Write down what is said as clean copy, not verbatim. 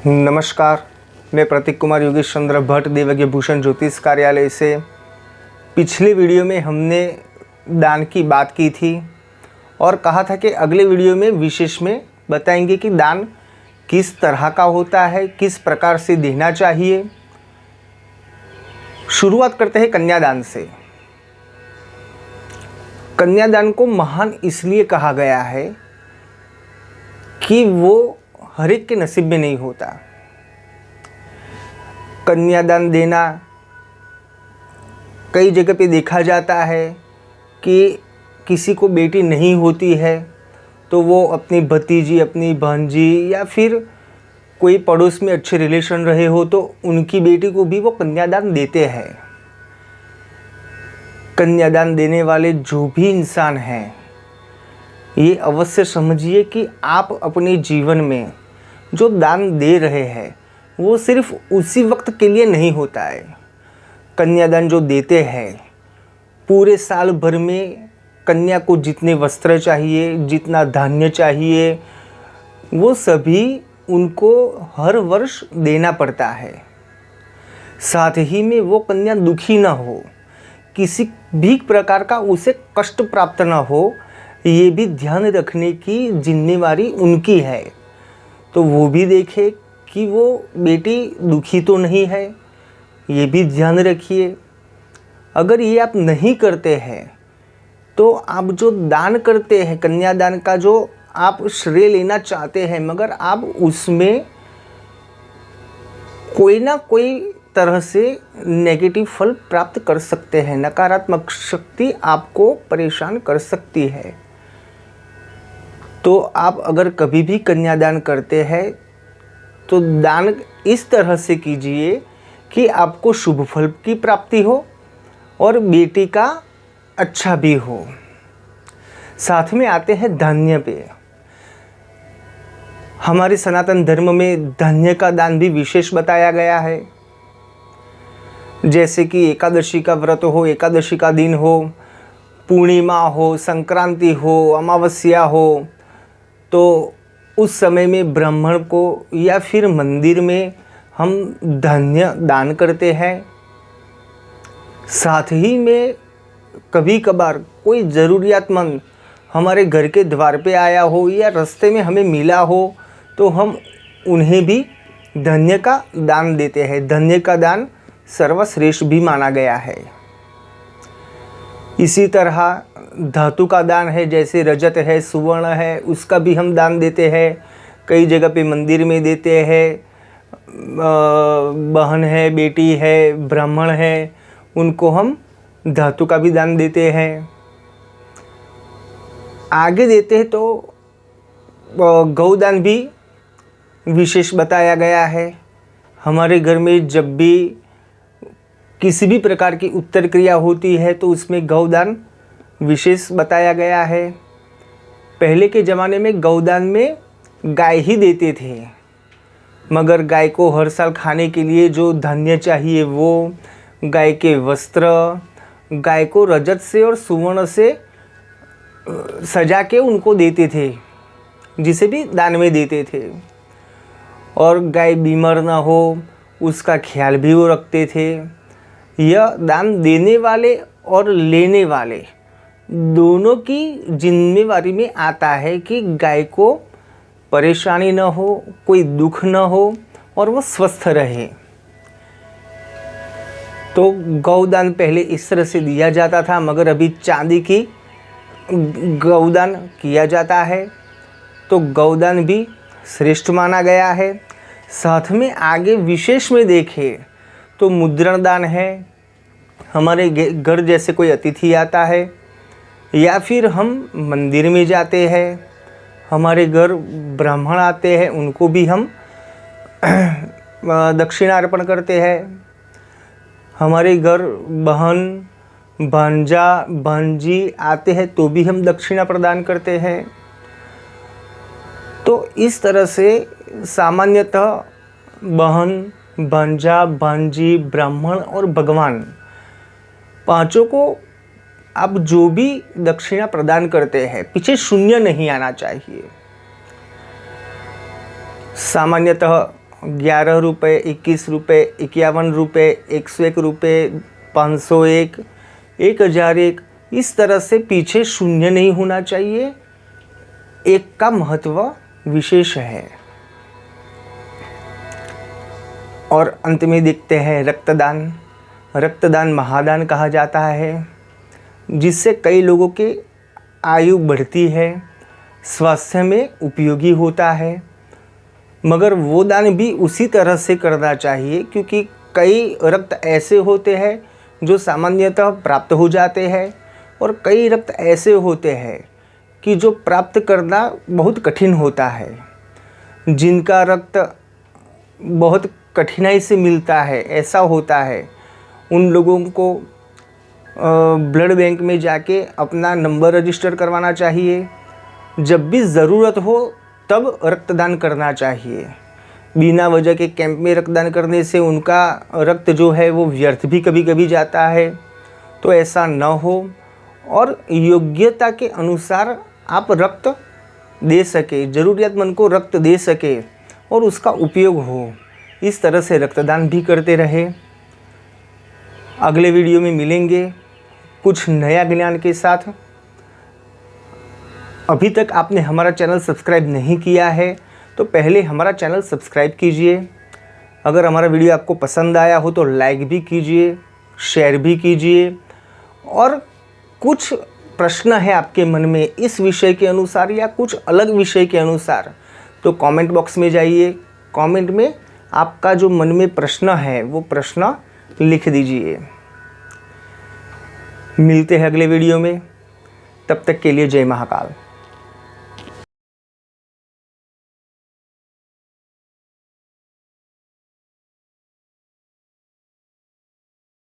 नमस्कार, मैं प्रतीक कुमार योगेश चंद्र भट्ट देवज्ञ भूषण ज्योतिष कार्यालय से। पिछले वीडियो में हमने दान की बात की थी और कहा था कि अगले वीडियो में विशेष में बताएंगे कि दान किस तरह का होता है, किस प्रकार से देना चाहिए। शुरुआत करते हैं कन्यादान से। कन्यादान को महान इसलिए कहा गया है कि वो हर एक के नसीब में नहीं होता। कन्यादान देना कई जगह पे देखा जाता है कि किसी को बेटी नहीं होती है तो वो अपनी भतीजी, अपनी भांजी या फिर कोई पड़ोस में अच्छे रिलेशन रहे हो तो उनकी बेटी को भी वो कन्यादान देते हैं। कन्यादान देने वाले जो भी इंसान हैं, ये अवश्य समझिए कि आप अपने जीवन में जो दान दे रहे हैं वो सिर्फ उसी वक्त के लिए नहीं होता है। कन्यादान जो देते हैं, पूरे साल भर में कन्या को जितने वस्त्र चाहिए, जितना धान्य चाहिए, वो सभी उनको हर वर्ष देना पड़ता है। साथ ही में वो कन्या दुखी ना हो, किसी भी प्रकार का उसे कष्ट प्राप्त ना हो, ये भी ध्यान रखने की जिम्मेवारी उनकी है। तो वो भी देखे कि वो बेटी दुखी तो नहीं है, ये भी ध्यान रखिए। अगर ये आप नहीं करते हैं तो आप जो दान करते हैं, कन्यादान का जो आप श्रेय लेना चाहते हैं, मगर आप उसमें कोई ना कोई तरह से नेगेटिव फल प्राप्त कर सकते हैं। नकारात्मक शक्ति आपको परेशान कर सकती है। तो आप अगर कभी भी कन्यादान करते हैं तो दान इस तरह से कीजिए कि आपको शुभ फल की प्राप्ति हो और बेटी का अच्छा भी हो। साथ में आते हैं धान्य पे। हमारे सनातन धर्म में धान्य का दान भी विशेष बताया गया है। जैसे कि एकादशी का व्रत हो, एकादशी का दिन हो, पूर्णिमा हो, संक्रांति हो, अमावस्या हो, तो उस समय में ब्राह्मण को या फिर मंदिर में हम धान्य दान करते हैं। साथ ही में कभी कभार कोई ज़रूरियातमंद हमारे घर के द्वार पे आया हो या रास्ते में हमें मिला हो तो हम उन्हें भी धान्य का दान देते हैं। धान्य का दान सर्वश्रेष्ठ भी माना गया है। इसी तरह धातु का दान है, जैसे रजत है, सुवर्ण है, उसका भी हम दान देते हैं। कई जगह पे मंदिर में देते हैं। बहन है, बेटी है, ब्राह्मण है, उनको हम धातु का भी दान देते हैं। आगे देते हैं तो गौदान भी विशेष बताया गया है। हमारे घर में जब भी किसी भी प्रकार की उत्तर क्रिया होती है तो उसमें गौदान विशेष बताया गया है। पहले के ज़माने में गौदान में गाय ही देते थे, मगर गाय को हर साल खाने के लिए जो धान्य चाहिए वो, गाय के वस्त्र, गाय को रजत से और सुवर्ण से सजा के उनको देते थे, जिसे भी दान में देते थे। और गाय बीमार ना हो उसका ख्याल भी वो रखते थे। यह दान देने वाले और लेने वाले दोनों की जिम्मेवारी में आता है कि गाय को परेशानी न हो, कोई दुख न हो और वो स्वस्थ रहे। तो गौदान पहले इस तरह से दिया जाता था, मगर अभी चांदी की गौदान किया जाता है। तो गौदान भी श्रेष्ठ माना गया है। साथ में आगे विशेष में देखें तो मुद्रण दान है। हमारे घर जैसे कोई अतिथि आता है या फिर हम मंदिर में जाते हैं, हमारे घर ब्राह्मण आते हैं, उनको भी हम दक्षिणा अर्पण करते हैं। हमारे घर बहन, भांजा, भांजी आते हैं तो भी हम दक्षिणा प्रदान करते हैं। तो इस तरह से सामान्यतः बहन, भांजा, भांजी, ब्राह्मण और भगवान, पांचों को आप जो भी दक्षिणा प्रदान करते हैं, पीछे शून्य नहीं आना चाहिए। सामान्यतः 11 रुपये, 21 रुपये, 51 रुपये, 101 रुपये, 501, 1001, इस तरह से पीछे शून्य नहीं होना चाहिए। एक का महत्व विशेष है। और अंत में देखते हैं रक्तदान। रक्तदान महादान कहा जाता है, जिससे कई लोगों की आयु बढ़ती है, स्वास्थ्य में उपयोगी होता है। मगर वो दान भी उसी तरह से करना चाहिए, क्योंकि कई रक्त ऐसे होते हैं जो सामान्यतः प्राप्त हो जाते हैं, और कई रक्त ऐसे होते हैं कि जो प्राप्त करना बहुत कठिन होता है। जिनका रक्त बहुत कठिनाई से मिलता है, ऐसा होता है, उन लोगों को ब्लड बैंक में जाके अपना नंबर रजिस्टर करवाना चाहिए। जब भी ज़रूरत हो तब रक्तदान करना चाहिए। बिना वजह के कैंप में रक्तदान करने से उनका रक्त जो है वो व्यर्थ भी कभी कभी जाता है, तो ऐसा न हो। और योग्यता के अनुसार आप रक्त दे सके, ज़रूरतमंद को रक्त दे सके और उसका उपयोग हो, इस तरह से रक्तदान भी करते रहे। अगले वीडियो में मिलेंगे कुछ नया ज्ञान के साथ। अभी तक आपने हमारा चैनल सब्सक्राइब नहीं किया है तो पहले हमारा चैनल सब्सक्राइब कीजिए। अगर हमारा वीडियो आपको पसंद आया हो तो लाइक भी कीजिए, शेयर भी कीजिए। और कुछ प्रश्न है आपके मन में इस विषय के अनुसार या कुछ अलग विषय के अनुसार, तो कमेंट बॉक्स में जाइए, कमेंट में आपका जो मन में प्रश्न है वो प्रश्न लिख दीजिए। मिलते हैं अगले वीडियो में, तब तक के लिए जय महाकाल।